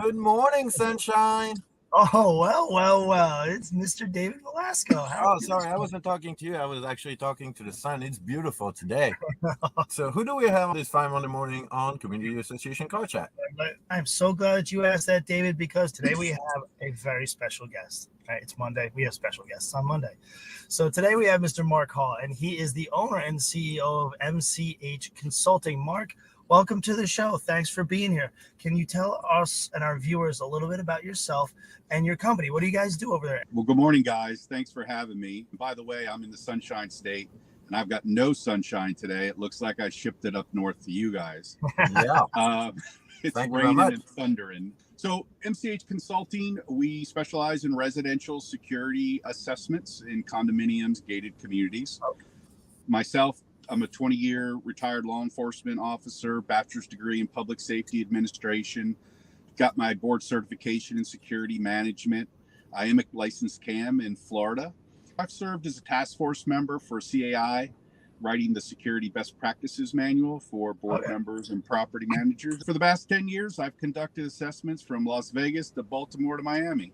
Good morning, sunshine. Oh, well. It's Mr. David Velasco. Oh, sorry, I wasn't talking to you. I was actually talking to the sun. It's beautiful today. So who do we have this fine Monday morning on Community Association Car Chat? I'm so glad that you asked that, David, because today we have a very special guest. Right, it's Monday. We have special guests on Monday. So today we have Mr. Mark Hall, and he is the owner and CEO of MCH Consulting. Mark, welcome to the show. Thanks for being here. Can you tell us and our viewers a little bit about yourself and your company? What do you guys do over there? Well, good morning, guys. Thanks for having me. By the way, I'm in the Sunshine State, and I've got no sunshine today. It looks like I shipped it up north to you guys. Yeah. It's Thank you raining very much. and thundering. So MCH Consulting, we specialize in residential security assessments in condominiums, gated communities. Okay. Myself, I'm a 20-year retired law enforcement officer, bachelor's degree in public safety administration, got my board certification in security management. I am a licensed CAM in Florida. I've served as a task force member for CAI, writing the security best practices manual for board members and property managers. For the past 10 years, I've conducted assessments from Las Vegas to Baltimore to Miami.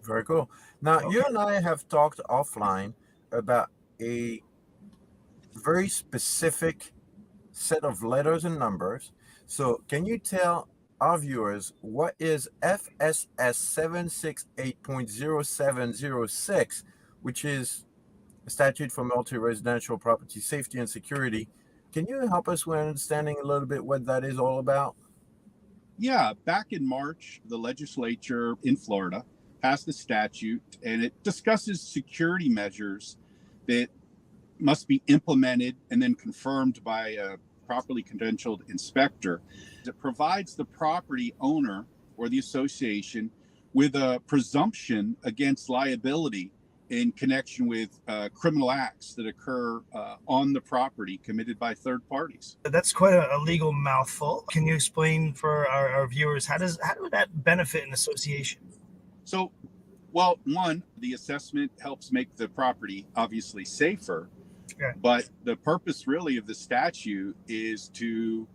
Very cool. Now, you and I have talked offline about a very specific set of letters and numbers. So can you tell our viewers what is FSS 768.0706, which is a statute for multi-residential property safety and security? Can you help us with understanding a little bit what that is all about? Yeah, back in March, the legislature in Florida passed a statute, and it discusses security measures that must be implemented and then confirmed by a properly credentialed inspector. It provides the property owner or the association with a presumption against liability in connection with criminal acts that occur on the property committed by third parties. That's quite a legal mouthful. Can you explain for our viewers how would that benefit an association? So, well, one, the assessment helps make the property obviously safer. Okay. But the purpose really of the statute is to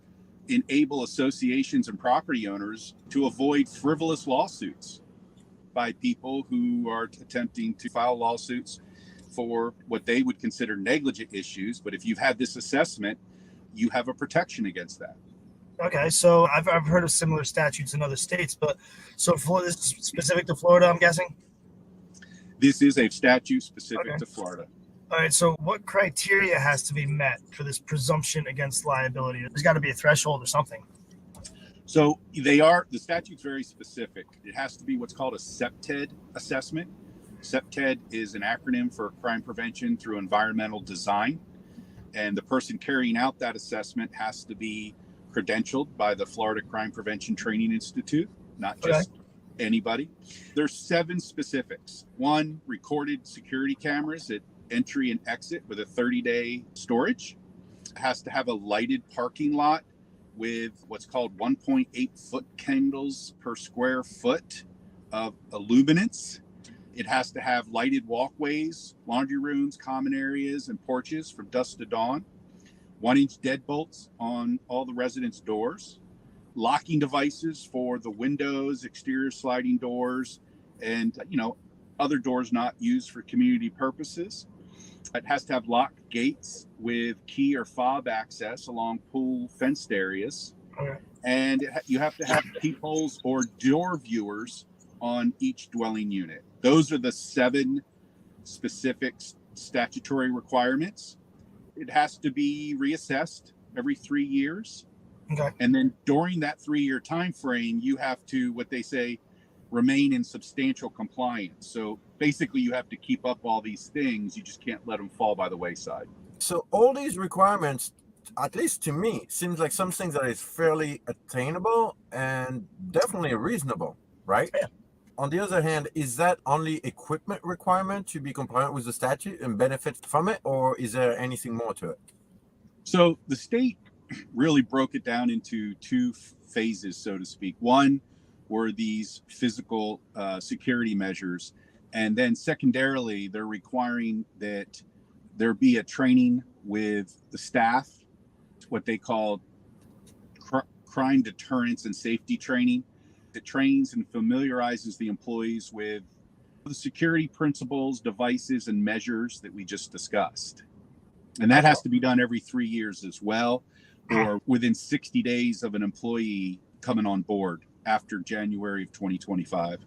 enable associations and property owners to avoid frivolous lawsuits by people who are attempting to file lawsuits for what they would consider negligent issues. But if you've had this assessment, you have a protection against that. Okay, so I've heard of similar statutes in other states, but so this is specific to Florida, I'm guessing? This is a statute specific to Florida. All right, so what criteria has to be met for this presumption against liability? There's got to be a threshold or something. So the statute's very specific. It has to be what's called a CPTED assessment. CPTED is an acronym for crime prevention through environmental design. And the person carrying out that assessment has to be credentialed by the Florida Crime Prevention Training Institute, not just anybody. There's 7 specifics. 1, recorded security cameras at entry and exit with a 30-day storage. It has to have a lighted parking lot with what's called 1.8 foot candles per square foot of illuminance. It has to have lighted walkways, laundry rooms, common areas, and porches from dusk to dawn. 1-inch deadbolts on all the residents' doors. Locking devices for the windows, exterior sliding doors, and other doors not used for community purposes. It has to have locked gates with key or fob access along pool fenced areas. Okay. And you have to have peepholes or door viewers on each dwelling unit. Those are the 7 specific statutory requirements. It has to be reassessed every 3 years. Okay. And then during that 3-year time frame, you have to, what they say, remain in substantial compliance. So basically you have to keep up all these things. You just can't let them fall by the wayside. So all these requirements, at least to me, seems like some things that is fairly attainable and definitely reasonable, right? Yeah. On the other hand, is that only equipment requirement to be compliant with the statute and benefit from it, or is there anything more to it? So the state really broke it down into 2 phases, so to speak. One were these physical security measures. And then secondarily, they're requiring that there be a training with the staff, what they call crime deterrence and safety training. It trains and familiarizes the employees with the security principles, devices, and measures that we just discussed. And that has to be done every 3 years as well, or within 60 days of an employee coming on board after January of 2025.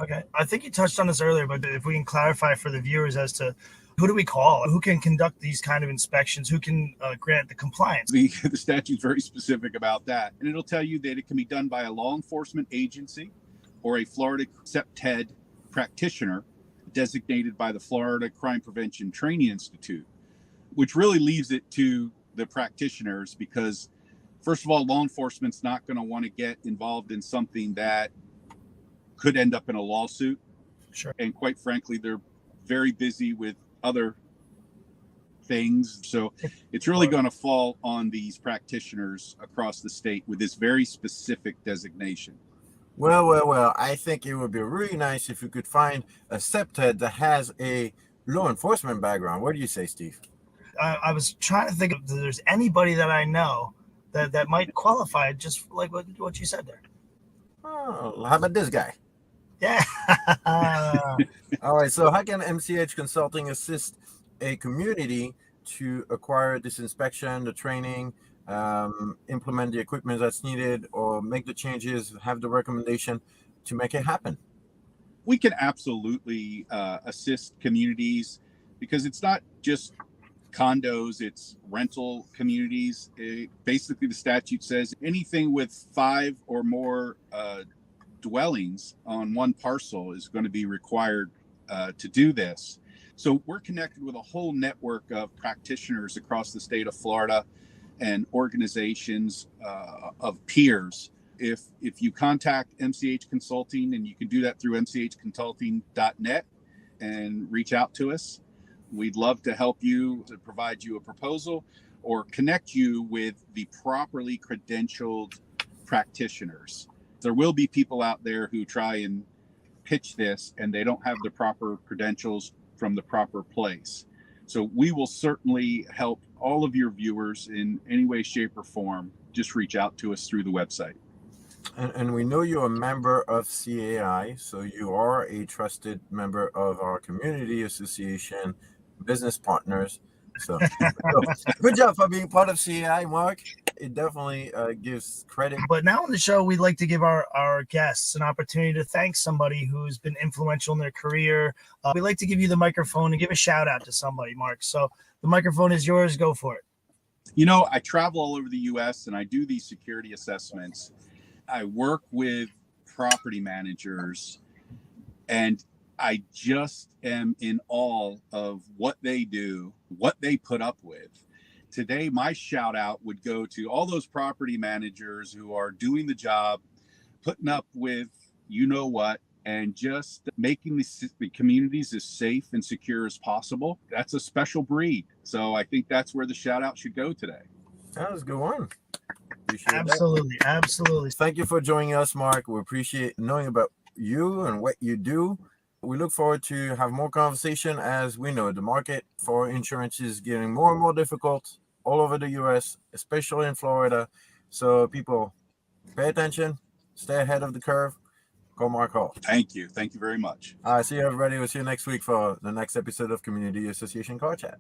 Okay. I think you touched on this earlier, but if we can clarify for the viewers as to who do we call? Who can conduct these kind of inspections? Who can grant the compliance? The statute's very specific about that. And it'll tell you that it can be done by a law enforcement agency or a Florida CPTED practitioner designated by the Florida Crime Prevention Training Institute, which really leaves it to the practitioners because, first of all, law enforcement's not going to want to get involved in something that could end up in a lawsuit. Sure. And quite frankly, they're very busy with other things. So it's really going to fall on these practitioners across the state with this very specific designation. Well, I think it would be really nice if you could find a CPTED that has a law enforcement background. What do you say, Steve? I was trying to think if there's anybody that I know that might qualify, just like what you said there. Oh, how about this guy? Yeah. All right. So how can MCH Consulting assist a community to acquire this inspection, the training, implement the equipment that's needed, or make the changes, have the recommendation to make it happen? We can absolutely assist communities because it's not just condos, it's rental communities. Basically, the statute says anything with 5 or more dwellings on one parcel is going to be required to do this. So we're connected with a whole network of practitioners across the state of Florida and organizations of peers. If you contact MCH Consulting, and you can do that through mchconsulting.net and reach out to us, we'd love to help you, to provide you a proposal or connect you with the properly credentialed practitioners. There will be people out there who try and pitch this and they don't have the proper credentials from the proper place. So we will certainly help all of your viewers in any way, shape, or form. Just reach out to us through the website. And we know you're a member of CAI, so you are a trusted member of our community association, business partners. So good job for being part of CAI, Mark. It definitely gives credit. But now on the show, we'd like to give our guests an opportunity to thank somebody who's been influential in their career. We'd like to give you the microphone and give a shout out to somebody, Mark. So the microphone is yours. Go for it. You know, I travel all over the U.S. and I do these security assessments. I work with property managers, and I just am in awe of what they do, what they put up with. Today, my shout out would go to all those property managers who are doing the job, putting up with you know what, and just making the communities as safe and secure as possible. That's a special breed. So I think that's where the shout out should go today. That was a good one. Absolutely. Thank you for joining us, Mark. We appreciate knowing about you and what you do. We look forward to have more conversation. As we know, the market for insurance is getting more and more difficult all over the U.S., especially in Florida. So people, pay attention, stay ahead of the curve. Call Mark Hall. Thank you. Thank you very much. See you, everybody. We'll see you next week for the next episode of Community Association Car Chat.